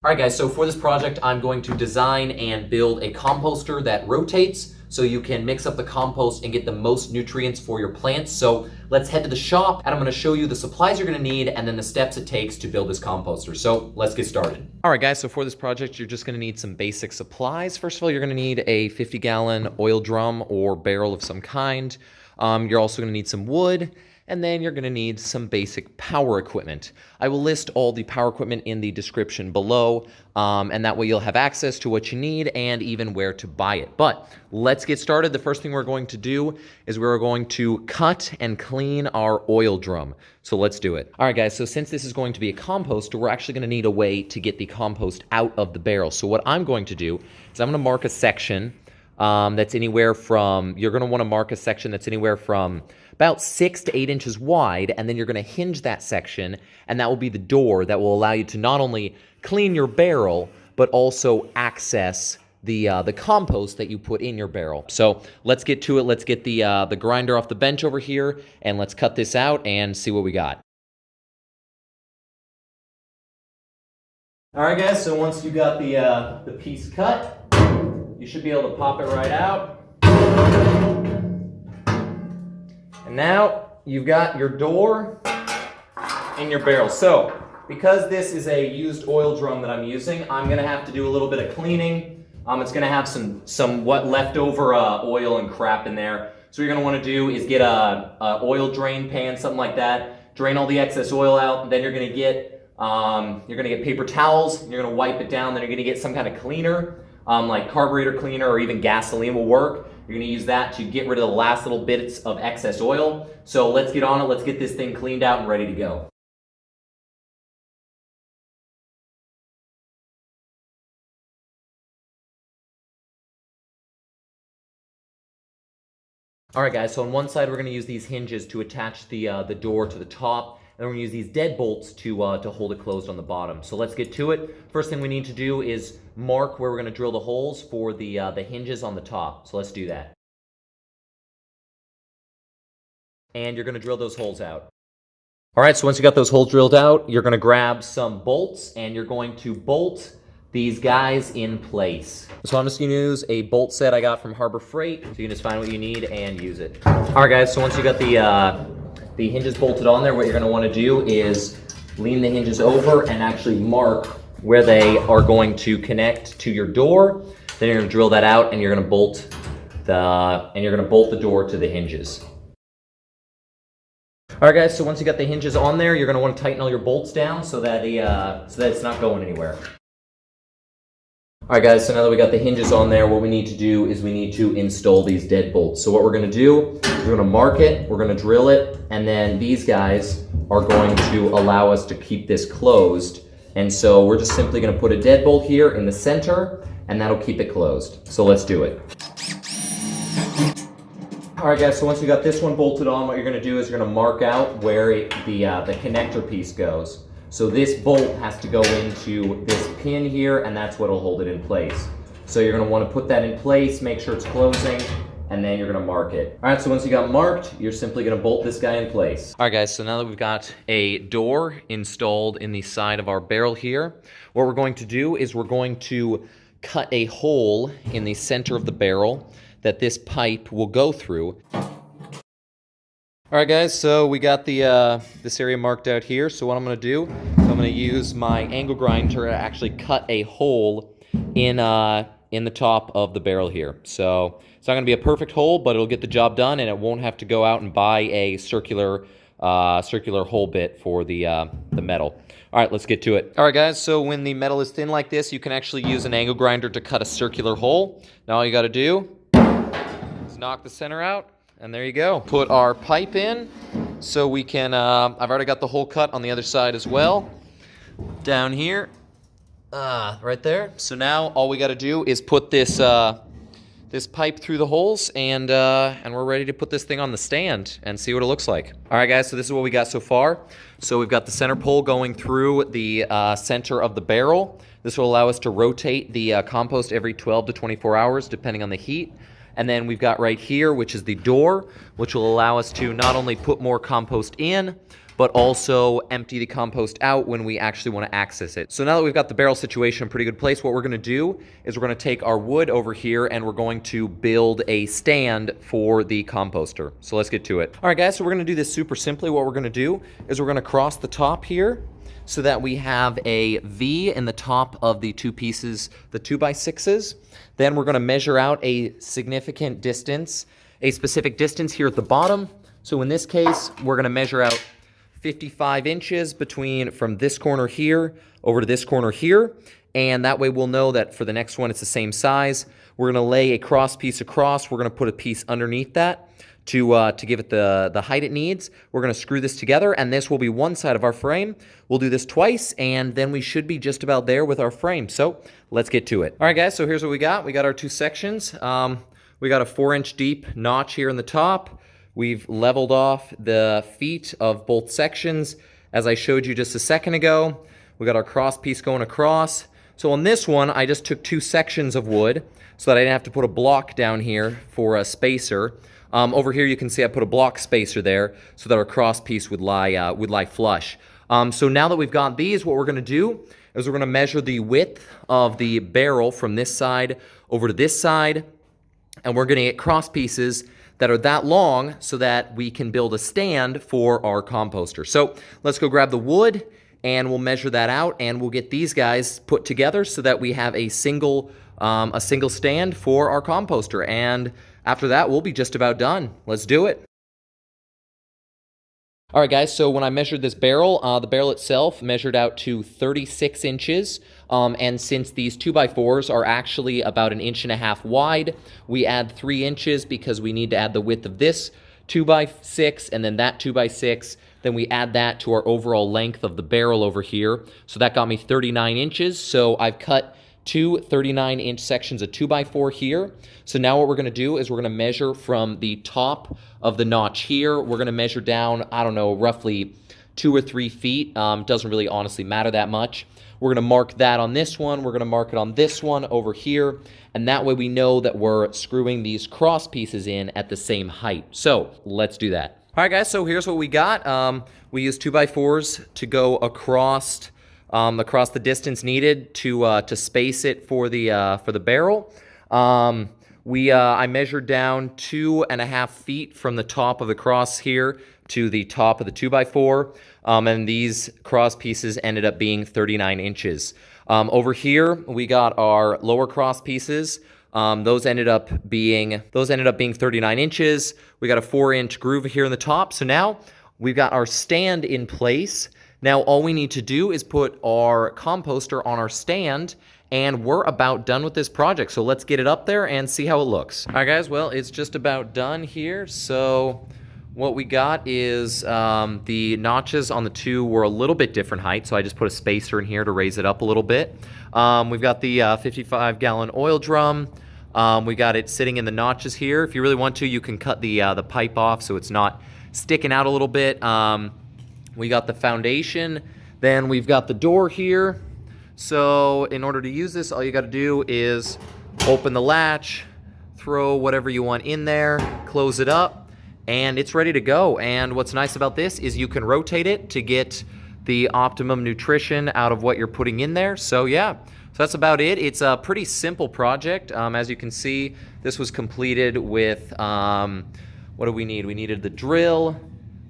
All right, guys, so for this project, I'm going to design and build a composter that rotates so you can mix up the compost and get the most nutrients for your plants. So let's head to the shop and I'm gonna show you the supplies you're gonna need and then the steps it takes to build this composter. So let's get started. All right, guys, so for this project, you're just gonna need some basic supplies. First of all, you're gonna need a 50-gallon oil drum or barrel of some kind. You're also gonna need some wood, and then you're gonna need some basic power equipment. I will list all the power equipment in the description below, and that way you'll have access to what you need and even where to buy it. But let's get started. The first thing we're going to do is we're going to cut and clean our oil drum. So let's do it. All right, guys, so since this is going to be a composter, we're actually gonna need a way to get the compost out of the barrel. So what I'm going to do is I'm gonna mark a section that's anywhere from, you're gonna wanna mark a section that's anywhere from about 6 to 8 inches wide, and then you're gonna hinge that section, and that will be the door that will allow you to not only clean your barrel, but also access the compost that you put in your barrel. So let's get to it. Let's get the grinder off the bench over here, and let's cut this out and see what we got. All right, guys, so once you got the piece cut, you should be able to pop it right out. And now you've got your door and your barrel. So because this is a used oil drum that I'm using, I'm gonna have to do a little bit of cleaning. It's gonna have some leftover oil and crap in there. So what you're gonna wanna do is get a oil drain pan, something like that, drain all the excess oil out, and then you're gonna get paper towels, and you're gonna wipe it down, then you're gonna get some kind of cleaner, like carburetor cleaner or even gasoline will work. You're gonna use that to get rid of the last little bits of excess oil. So let's get on it, let's get this thing cleaned out and ready to go. All right, guys, so on one side we're gonna use these hinges to attach the door to the top, and we're gonna use these deadbolts to hold it closed on the bottom. So let's get to it. First thing we need to do is mark where we're gonna drill the holes for the hinges on the top. So let's do that. And you're gonna drill those holes out. All right, so once you got those holes drilled out, you're gonna grab some bolts and you're going to bolt these guys in place. So I'm just gonna use a bolt set I got from Harbor Freight. So you can just find what you need and use it. All right, guys, so once you got the hinges bolted on there, what you're gonna wanna do is lean the hinges over and actually mark where they are going to connect to your door. Then you're gonna drill that out and you're gonna bolt the door to the hinges. All right, guys, so once you got the hinges on there, you're gonna wanna tighten all your bolts down so that it's not going anywhere. All right, guys, so now that we got the hinges on there, what we need to do is we need to install these deadbolts. So what we're gonna do, we're gonna mark it, we're gonna drill it, and then these guys are going to allow us to keep this closed. And so we're just simply gonna put a deadbolt here in the center, and that'll keep it closed. So let's do it. All right, guys, so once you got this one bolted on, what you're gonna do is you're gonna mark out where the connector piece goes. So this bolt has to go into this pin here, and that's what'll hold it in place. So you're gonna wanna put that in place, make sure it's closing, and then you're gonna mark it. All right, so once you got marked, you're simply gonna bolt this guy in place. All right, guys, so now that we've got a door installed in the side of our barrel here, what we're going to do is we're going to cut a hole in the center of the barrel that this pipe will go through. All right, guys, so we got this area marked out here. So what I'm gonna do is I'm gonna use my angle grinder to actually cut a hole in the top of the barrel here. So it's not gonna be a perfect hole, but it'll get the job done, and it won't have to go out and buy a circular hole bit for the metal. All right, let's get to it. All right, guys, so when the metal is thin like this, you can actually use an angle grinder to cut a circular hole. Now all you gotta do is knock the center out, and there you go. Put our pipe in so we can, I've already got the hole cut on the other side as well. Down here, right there. So now all we gotta do is put this pipe through the holes, and we're ready to put this thing on the stand and see what it looks like. All right, guys, so this is what we got so far. So we've got the center pole going through the center of the barrel. This will allow us to rotate the compost every 12 to 24 hours, depending on the heat. And then we've got right here, which is the door, which will allow us to not only put more compost in, but also empty the compost out when we actually want to access it. So now that we've got the barrel situation in a pretty good place, what we're going to do is we're going to take our wood over here and we're going to build a stand for the composter. So let's get to it. All right, guys, so we're going to do this super simply. What we're going to do is we're going to cross the top here so that we have a V in the top of the two pieces, the 2x6s. Then we're going to measure out a significant distance, a specific distance here at the bottom. So in this case, we're going to measure out 55 inches from this corner here over to this corner here. And that way we'll know that for the next one, it's the same size. We're going to lay a cross piece across. We're going to put a piece underneath that to give it the height it needs. We're going to screw this together, and this will be one side of our frame. We'll do this twice, and then we should be just about there with our frame. So let's get to it. All right, guys, so here's what we got. We got our two sections. We got a 4-inch deep notch here in the top. We've leveled off the feet of both sections, as I showed you just a second ago. We got our cross piece going across. So on this one, I just took 2 sections of wood so that I didn't have to put a block down here for a spacer. Over here, you can see I put a block spacer there so that our cross piece would lie flush. So now that we've got these, what we're going to do is we're going to measure the width of the barrel from this side over to this side, and we're going to get cross pieces that are that long so that we can build a stand for our composter. So let's go grab the wood, and we'll measure that out, and we'll get these guys put together so that we have a single stand for our composter. And after that, we'll be just about done. Let's do it. All right, guys, so when I measured this barrel, the barrel itself measured out to 36 inches. And since these 2x4s are actually about 1.5 inches wide, we add 3 inches because we need to add the width of this 2x6 and then that 2x6. Then we add that to our overall length of the barrel over here. So that got me 39 inches. So I've cut 2 39-inch sections of 2x4 here. So now what we're going to do is we're going to measure from the top of the notch here. We're going to measure down, I don't know, roughly 2 or 3 feet. Doesn't really honestly matter that much. We're going to mark that on this one. We're going to mark it on this one over here. And that way we know that we're screwing these cross pieces in at the same height. So let's do that. All right, guys, so here's what we got. We used 2x4s to go across the distance needed to space it for the barrel. I measured down 2.5 feet from the top of the cross here to the top of the 2x4, and these cross pieces ended up being 39 inches. Over here, we got our lower cross pieces. Those ended up being 39 inches. We got a 4-inch groove here in the top. So now we've got our stand in place. Now all we need to do is put our composter on our stand, and we're about done with this project. So let's get it up there and see how it looks. All right, guys, well, it's just about done here. So what we got is the notches on the two were a little bit different height, so I just put a spacer in here to raise it up a little bit. We've got the 55-gallon oil drum. We got it sitting in the notches here. If you really want to, you can cut the pipe off so it's not sticking out a little bit. We got the foundation. Then we've got the door here. So in order to use this, all you got to do is open the latch, throw whatever you want in there, close it up, and it's ready to go. And what's nice about this is you can rotate it to get the optimum nutrition out of what you're putting in there. So yeah, so that's about it. It's a pretty simple project. As you can see, this was completed with, what do we need? We needed the drill.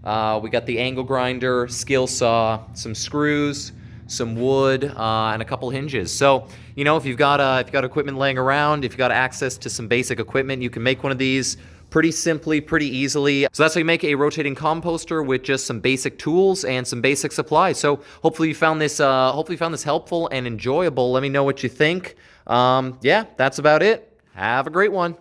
We got the angle grinder, skill saw, some screws, some wood, and a couple hinges. So, you know, if you've got equipment laying around, if you've got access to some basic equipment, you can make one of these pretty simply, pretty easily. So that's how you make a rotating composter with just some basic tools and some basic supplies. So hopefully you found this helpful and enjoyable. Let me know what you think. Yeah, that's about it. Have a great one.